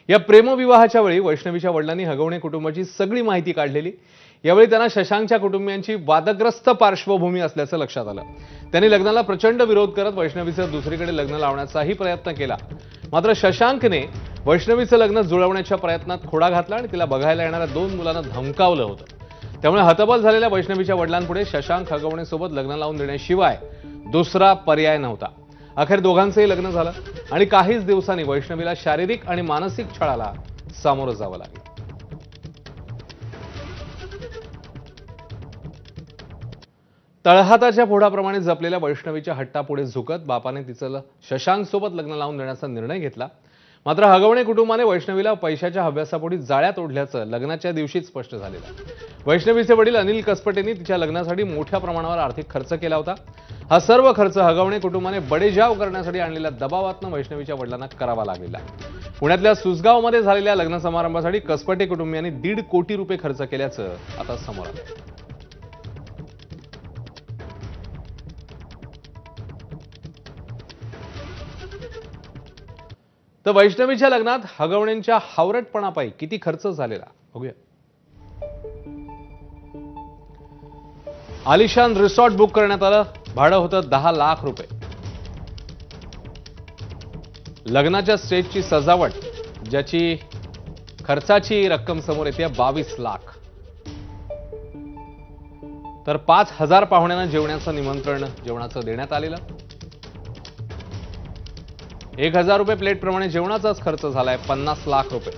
या प्रेमविवाहाच्या वेळी वैष्णवीच्या वडिलांनी हगवणे कुटुंबाची सगळी माहिती काढलेली। यावेळी त्यांना शशांकच्या कुटुंबियांची वादग्रस्त पार्श्वभूमी असल्याचं लक्षात आलं। त्यांनी लग्नाला प्रचंड विरोध करत वैष्णवीचं दुसरीकडे लग्न लावण्याचाही प्रयत्न केला। मात्र शशांकने वैष्णवीचं लग्न जुळवण्याच्या प्रयत्नात खोडा घातला आणि तिला बघायला येणाऱ्या 2 मुलांना धमकावलं होतं। त्यामुळे हतबल झालेल्या वैष्णवीच्या वडिलांपुढे शशांक हगवणेसोबत लग्न लावून देण्याशिवाय दुसरा पर्याय नव्हता। अखेर दोघांचंही लग्न झालं आणि काहीच दिवसांनी वैष्णवीला शारीरिक आणि मानसिक छळाला सामोरं जावं लागलं। तळहाताच्या फोडाप्रमाणे जपलेल्या वैष्णवीच्या हट्टापुढे झुकत बापाने तिचं शशांक सोबत लग्न लावून देण्याचा निर्णय घेतला। मात्र हगवणे कुटुंबाने वैष्णवीला पैशाच्या हव्यासापोटी जाळ्यात ओढल्याचं लग्नाच्या दिवशीच स्पष्ट झालेलं। वैष्णवीचे वडील अनिल कसपटेंनी तिच्या लग्नासाठी मोठ्या प्रमाणावर आर्थिक खर्च केला होता। हा सर्व खर्च हगवणे कुटुंबाने बडेजाव करण्यासाठी आणलेल्या दबावातून वैष्णवीच्या वडिलांना करावा लागलेला। पुण्यातल्या सुसगावमध्ये झालेल्या लग्न समारंभासाठी कसपटे कुटुंबियांनी 1.5 कोटी रुपये खर्च केल्याचं आता समोर आलंय। तर वैष्णवीच्या लग्नात हगवणेंच्या हावरटपणापायी किती खर्च झालेला बघूया। आलिशान रिसॉर्ट बुक करण्यात आलं, भाडं होतं 10 लाख रुपये। लग्नाच्या स्टेजची सजावट ज्याची खर्चाची रक्कम समोर येते 22 लाख। तर 5000 पाहुण्यांना जेवणाचं निमंत्रण जेवणाचं देण्यात आलेलं। 1000 रुपये प्लेट प्रमाणे जेवणाचाच खर्च झालाय 50 लाख रुपये।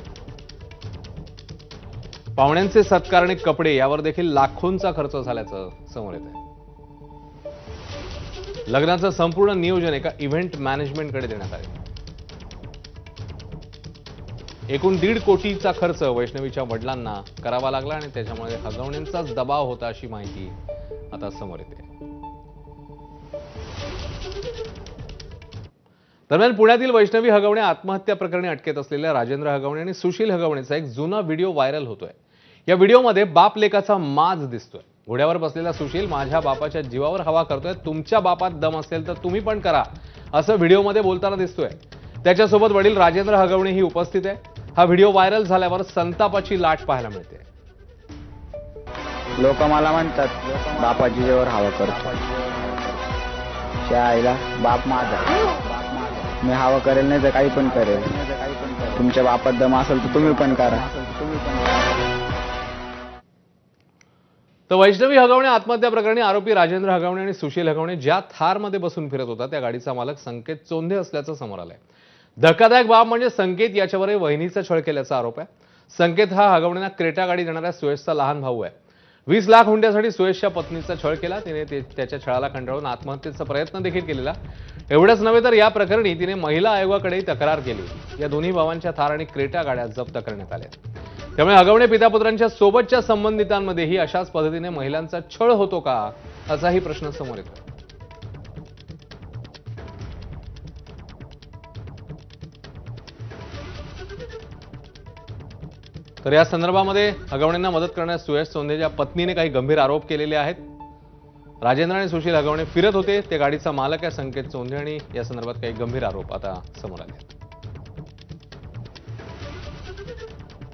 पाहुण्यांचे सत्कारणी कपडे यावर देखील लाखोंचा खर्च झाल्याचं समोर येत आहे। लग्नाचं संपूर्ण नियोजन एका इव्हेंट मॅनेजमेंटकडे देण्यात आले। एकूण 1.5 कोटीचा खर्च वैष्णवीच्या वडिलांना करावा लागला आणि त्याच्यामुळे हगवणेंचाच दबाव होता अशी माहिती आता समोर येते। दरम्यान पुण्यातील वैष्णवी हगवणे आत्महत्या प्रकरणी अटकेत असलेल्या राजेंद्र हगवणे आणि सुशील हगवणेचा एक जुना व्हिडिओ व्हायरल होतोय। या व्हिडिओमध्ये बाप लेकाचा माज दिसतोय। घोड्यावर बसलेला सुशील माझ्या बापाच्या जीवावर हवा करतोय, तुमच्या बापात दम असेल तर तुम्ही पण करा असं व्हिडिओमध्ये बोलताना दिसतोय। त्याच्यासोबत वडील राजेंद्र हगवणे ही उपस्थित आहे। हा व्हिडिओ व्हायरल झाल्यावर संतापाची लाट पाहायला मिळते। लोक मला म्हणतात बापाची जीवावर हवा करतो, त्या आईला बाप माझा, मी हवा करेल नाही तर काही पण करेल, तुमच्या बापात दम असेल तर तुम्ही पण करा। तर वैष्णवी हगवणे आत्महत्या प्रकरणी आरोपी राजेंद्र हगवणे आणि सुशील हगवणे ज्या थारमध्ये बसून फिरत होता त्या गाडीचा मालक संकेत चोंधे असल्याचं समोर आलंय। धक्कादायक बाब म्हणजे संकेत याच्यावरही वहिनीचा छळ केल्याचा आरोप आहे। संकेत हा हगवणेंना क्रेटा गाडी देणाऱ्या सुयशचा लहान भाऊ आहे। 20 लाख हुंड्यासाठी सुयशच्या पत्नीचा छळ केला। तिने त्याच्या छळाला कंटाळून आत्महत्येचा प्रयत्न देखील केलेला। एवढंच नव्हे तर या प्रकरणी तिने महिला आयोगाकडेही तक्रार केली। या दोन्ही भावांच्या थार आणि क्रेटा गाड्या जप्त करण्यात आल्या। त्यामुळे हगवणे पितापुत्रांच्या सोबतच्या संबंधितांमध्येही अशाच पद्धतीने महिलांचा छळ होतो का असाही प्रश्न समोर येतो। तर या संदर्भामध्ये हगवणेंना मदत करण्यास सुयश चोंधेच्या पत्नीने काही गंभीर आरोप केलेले आहेत। राजेंद्र आणि सुशील हगवणे फिरत होते, ते गाडीचा मालक आहे संकेत चोंधे आणि या संदर्भात काही गंभीर आरोप आता समोर आले आहेत।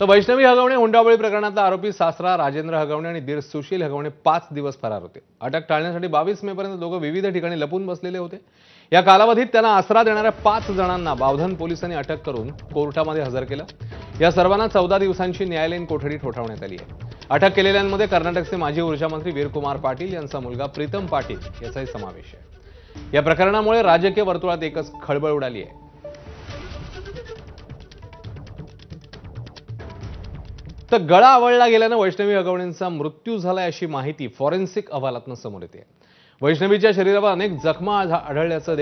तर वैष्णवी हगवणे हुंडाबळी प्रकरणातला आरोपी सासरा राजेंद्र हगवणे आणि दीर सुशील हगवणे 5 दिवस फरार होते। अटक टाळण्यासाठी 22 मे पर्यंत दोघं विविध ठिकाणी लपून बसलेले होते। या कालावधीत त्यांना आसरा देणाऱ्या 5 जणांना बावधन पोलिसांनी अटक करून कोर्टामध्ये हजर केलं। या सर्वांना 14 दिवसांची न्यायालयीन कोठडी ठोठावण्यात आली आहे। अटक केलेल्यांमध्ये कर्नाटकचे माजी ऊर्जा मंत्री वीरकुमार पाटील यांचा मुलगा प्रीतम पाटील याचाही समावेश आहे। या प्रकरणामुळे राजकीय वर्तुळात एकच खळबळ उडाली आहे। तर गळा आवळला गेल्यानं वैष्णवी हगवणेंचा मृत्यू झालाय अशी माहिती फॉरेन्सिक अहवालातून समोर येते। वैष्णवीच्या शरीरावर अनेक जखमा आढळल्याचं